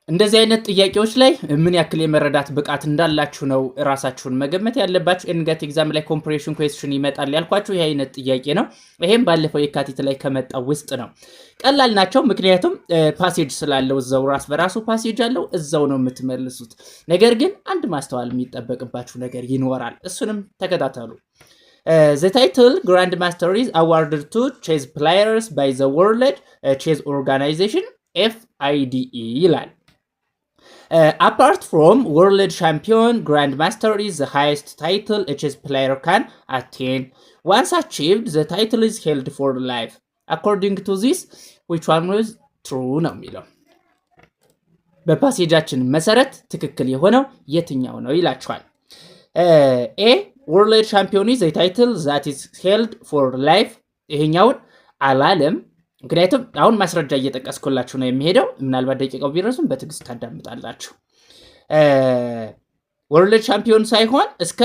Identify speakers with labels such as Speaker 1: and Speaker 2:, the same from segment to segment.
Speaker 1: እንደዚህ አይነት ጥያቄዎች ላይ ምን ያክል የመረዳት ብቃት እንዳላችሁ ነው ራሳችሁን መገመት ያለባችሁ። ኤንጋት ኤግዛም ላይ ኮምፕሬሽን ኩዌስችን ይመጣል ያልኳችሁ ይሄ አይነት ጥያቄ ነው። ይሄም ባለፈው የካቲት ላይ ከመጣው ውስጥ ነው። ቀላል ናቸው፣ ምክንያቱም ፓሴጅ ስላለው እዛው ራስ በራሱ ፓሴጅ አለው፣ እዛው ነው የምትመልሱት። ነገር ግን አንድ ማስተዋል የሚጠበቅባችሁ ነገር ይኖራል። እሱንም ተከታተሉ። The title Grand Master is awarded to chess players by the World Chess Organization FIDE ይላል። Apart from World Champion, Grandmaster is the highest title a chess player can attain. Once achieved, the title is held for life. According to this, which one was true ነው የሚለው። በፓሴጃችን መሰረት ትክክል የሆነው የትኛው ነው ይላችኋል። ኤ World Champion is a title that is held for life። ይሄኛውን አላለም። ምክንያቱም አሁን ማስረጃ እየጠቀስኩላችሁ ነው የሚሄደው። ምናልባት ደቂቃው ቢረሱም በትዕግስት ታዳምጣላችሁ። ወርልድ ቻምፒዮን ሳይሆን እስከ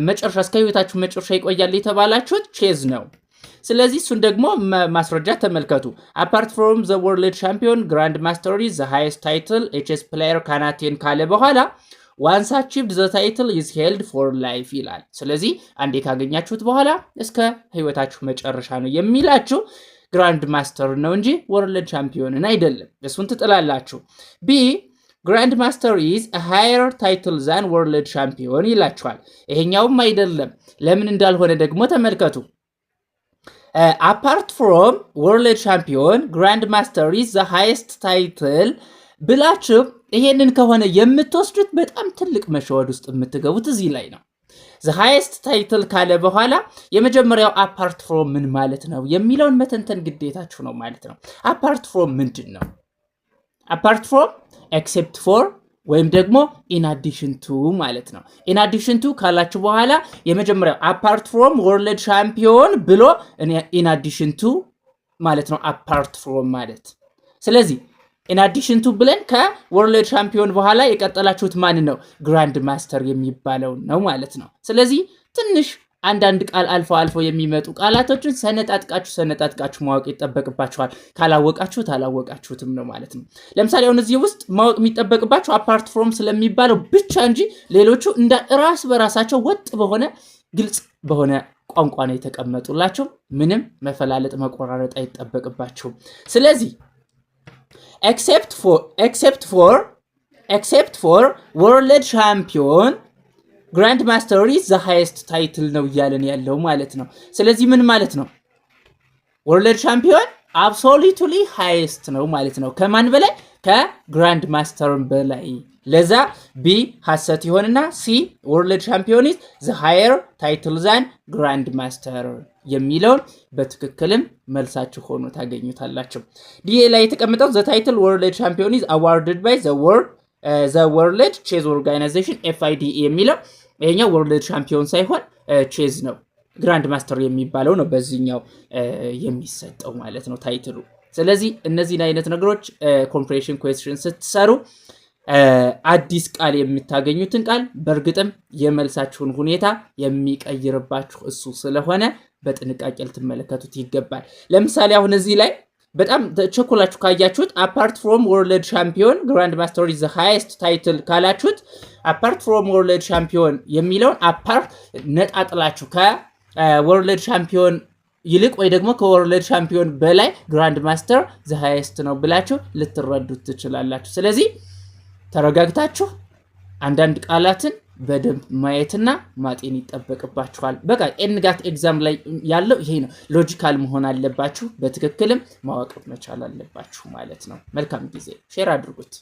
Speaker 1: መጨረሻ እስከ ህይወታችሁ መጨረሻ ይቆያል የተባላችሁት ቼዝ ነው። ስለዚህ እሱን ደግሞ ማስረጃ ተመልከቱ። apart from the world champion grand master is the highest title a chess player can attain ካለ በኋላ once achieved the title is held for life ይላል። ስለዚህ አንዴ ካገኛችሁት በኋላ እስከ ህይወታችሁ መጨረሻ ነው የሚላችሁ ግራንድ ማስተር ነው እንጂ ወርልድ ቻምፒዮንን አይደለም። እሱን ትጥላላችሁ። ቢ ግራንድ ማስተር ኢዝ a higher title than world champion ይላችኋል። ይሄኛውም አይደለም። ለምን እንዳልሆነ ደግሞ ተመልከቱ። apart from world champion grand master is the highest title ብላችሁ ይሄንን ከሆነ የምትወስዱት በጣም ትልቅ መሸወድ ውስጥ የምትገቡት እዚህ ላይ ነው። the highest title ካለ በኋላ የመጀመሪያው apart from ምን ማለት ነው የሚለውን መተንተን ግዴታችሁ ነው ማለት ነው። apart from ምንድን ነው? apart from except for ወይም ደግሞ in addition to ማለት ነው። in addition to ካላችሁ በኋላ የመጀመሪያው apart from world champion ብሎ in addition to ማለት ነው apart from ማለት። ስለዚህ in addition to ብለን ከወርልድ ቻምፒዮን በኋላ የቀጠላችሁት ማን ነው? ግራንድ ማስተር የሚባለው ነው ማለት ነው። ስለዚህ ትንሽ አንዳንድ ቃል አልፎ የሚመጡ ቃላቶችን ሰነጣጥቃችሁ ማወቅ ይጠበቅባችኋል። ካላወቃችሁት አላወቃችሁትም ነው ማለት ነው። ለምሳሌ አሁን እዚህ ውስጥ ማወቅ የሚጠበቅባችሁ apart from ስለሚባለው ብቻ እንጂ ሌሎቹ እንደ ራስ በራሳቸው ወጥ በሆነ ግልጽ በሆነ ቋንቋ ነው የተቀመጡላችሁ። ምንም መፈላለጥ መቆራረጥ አይጠበቅባችሁም። ስለዚህ except for world champion grand master is the highest title ነው እያለን ያለው ማለት ነው። ስለዚህ ምን ማለት ነው? world champion absolutely highest ነው ማለት ነው። ከማን በላይ? ከግራንድ ማስተር በላይ። ለዛ ቢ ሐሰት ይሆንና ሲ world champion is the higher title than grand master የሚለውን በትክክልም መልሳችሁ ሆኖ ታገኙታላችሁ። ዲ ላይ የተቀመጠው the title world champion is awarded by the world chess organization FIDE የሚለው ይሄኛው world champion ሳይሆን ቼዝ ነው። ግራንድ ማስተር የሚባለው ነው በዚህኛው የሚሰጠው ማለት ነው ታይትሉ። ስለዚህ እነዚህን አይነት ነገሮች ኮምፕሬሽን ኩዌስችን ስትሰሩ አዲስ ቃል የምታገኙትን ቃል በእርግጥም የመልሳችሁን ሁኔታ የሚቀይርባችሁ እሱ ስለሆነ በጥንቃቄ ልትመለከቱት ይገባል። ለምሳሌ አሁን እዚህ ላይ በጣም ቸኮላችሁ ካያችሁት apart from world champion grand master is the highest title ካላችሁት apart from world champion የሚለውን apart ነጣጥላችሁ ከworld champion ይልቅ ወይ ደግሞ ከወርልድ ቻምፒዮን በላይ ግራንድ ማስተር the highest ነው ብላችሁ ልትረዱት ትችላላችሁ። ስለዚህ ተረጋግታችሁ አንዳንድ ቃላትን በደንብ ማየትና ማጤን ይጠበቅባችኋል። በቃ ኤንጋት ኤግዛም ላይ ያለው ይሄ ነው። ሎጂካል መሆን አለባችሁ፣ በትክክልም ማወቅ መቻል አለባችሁ ማለት ነው። መልካም ጊዜ። ሼር አድርጉት።